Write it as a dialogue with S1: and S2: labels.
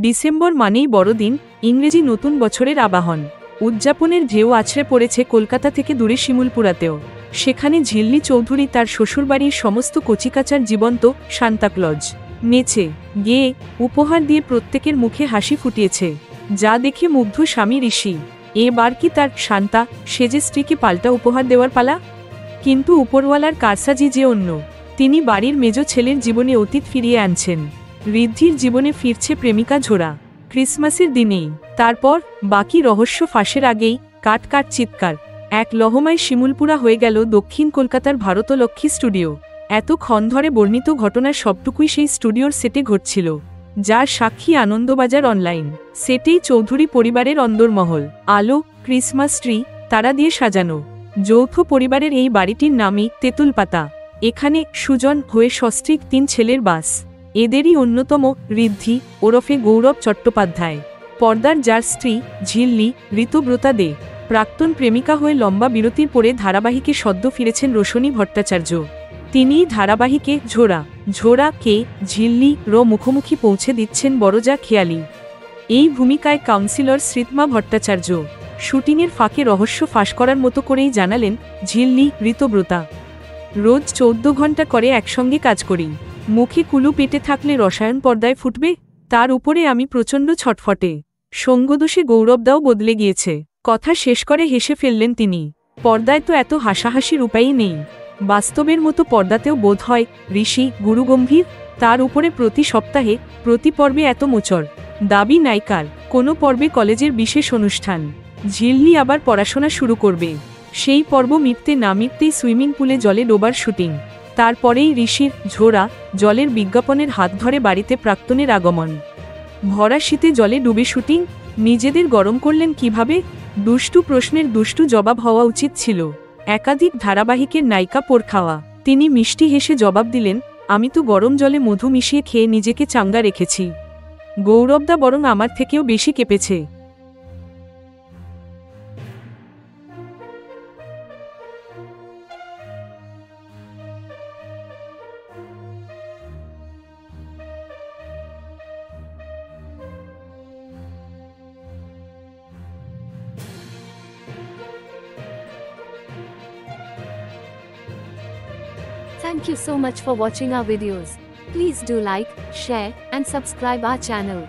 S1: December মানেই বড়দিন, ইংরেজি নতুন বছরের আবাহন। উদযাপনের ঢেউ আছড়ে পড়েছে কলকাতা থেকে দূরে শিমুলপুরাতেও। সেখানে ঝিল্লি চৌধুরী তার শ্বশুরবাড়ির সমস্ত কচিকাচার জীবন্ত সান্তাক্লজ নেচে গেয়ে উপহার দিয়ে প্রত্যেকের মুখে হাসি ফুটিয়েছে, যা দেখে মুগ্ধ স্বামী ঋষি। এবার কি তার শান্তা সেজে স্ত্রীকে পাল্টা উপহার দেওয়ার পালা? কিন্তু উপরওয়ালার কারসাজি যে অন্য। তিনি বাড়ির মেজ ছেলের জীবনে অতীত ফিরিয়ে আনছেন। ঋদ্ধির জীবনে ফিরছে প্রেমিকা ঝোড়া ক্রিসমাসের দিনেই। তারপর বাকি রহস্য ফাঁসের আগেই কাট কাট চিৎকার। এক লহমায় শিমুলপুরা হয়ে গেল দক্ষিণ কলকাতার ভারতলক্ষ্মী স্টুডিও। এতক্ষণ ধরে বর্ণিত ঘটনার সবটুকুই সেই স্টুডিওর সেটে ঘটছিল, যার সাক্ষী আনন্দবাজার অনলাইন। সেটেই চৌধুরী পরিবারের অন্দরমহল, আলো, ক্রিসমাস ট্রি, তারা দিয়ে সাজানো। যৌথ পরিবারের এই বাড়িটির নামই তেঁতুলপাতা। এখানে সুজন হয়ে সস্ত্রীক 3 ছেলের বাস। এদেরই অন্যতম ঋদ্ধি ওরফে গৌরব চট্টোপাধ্যায়, পর্দার যার স্ত্রী ঝিল্লি ঋতুব্রতা দে। প্রাক্তন প্রেমিকা হয়ে লম্বা বিরতির পরে ধারাবাহিকে সদ্য ফিরেছেন রোশনী ভট্টাচার্য। তিনিই ধারাবাহিকে ঝোড়া কে ঝিল্লি মুখোমুখি পৌঁছে দিচ্ছেন বড়জা খেয়ালি। এই ভূমিকায় কাউন্সিলর স্মৃতমা ভট্টাচার্য। শুটিংয়ের ফাঁকে রহস্য ফাঁস করার মতো করেই জানালেন ঝিল্লি ঋতুব্রতা, রোজ 14 ঘন্টা করে একসঙ্গে কাজ করি। মুখে কুলু পেটে থাকলে রসায়ন পর্দায় ফুটবে, তার উপরে আমি প্রচণ্ড ছটফটে। সঙ্গদোষে গৌরবদাও বদলে গিয়েছে। কথা শেষ করে হেসে ফেললেন তিনি। পর্দায় তো এত হাসাহাসির উপায়ই নেই, বাস্তবের মতো পর্দাতেও বোধ হয় ঋষি গুরুগম্ভীর। তার উপরে প্রতি সপ্তাহে প্রতি পর্বে এত মোচড়। দাবি নায়িকার, কোনো পর্বে কলেজের বিশেষ অনুষ্ঠান। ঝিল্লি আবার পড়াশোনা শুরু করবে। সেই পর্ব মিটতে না মিটতেই সুইমিং পুলে জলে ডোবার শুটিং। তারপরেই ঋষির ঝোড়া জলের বিজ্ঞাপনের হাত ধরে বাড়িতে প্রাক্তনের আগমন। ভরা শীতে জলে ডুবে শুটিং। নিজেদের গরম করলেন কিভাবে? দুষ্টু প্রশ্নের দুষ্টু জবাব হওয়া উচিত ছিল। একাধিক ধারাবাহিকের নায়িকা পোড় খাওয়া। তিনি মিষ্টি হেসে জবাব দিলেন, আমি তো গরম জলে মধু মিশিয়ে খেয়ে নিজেকে চাঙ্গা রেখেছি। গৌরবদা বরং আমার থেকেও বেশি কেঁপেছে।
S2: Thank you so much for watching our videos. Please do like, share, and subscribe our channel.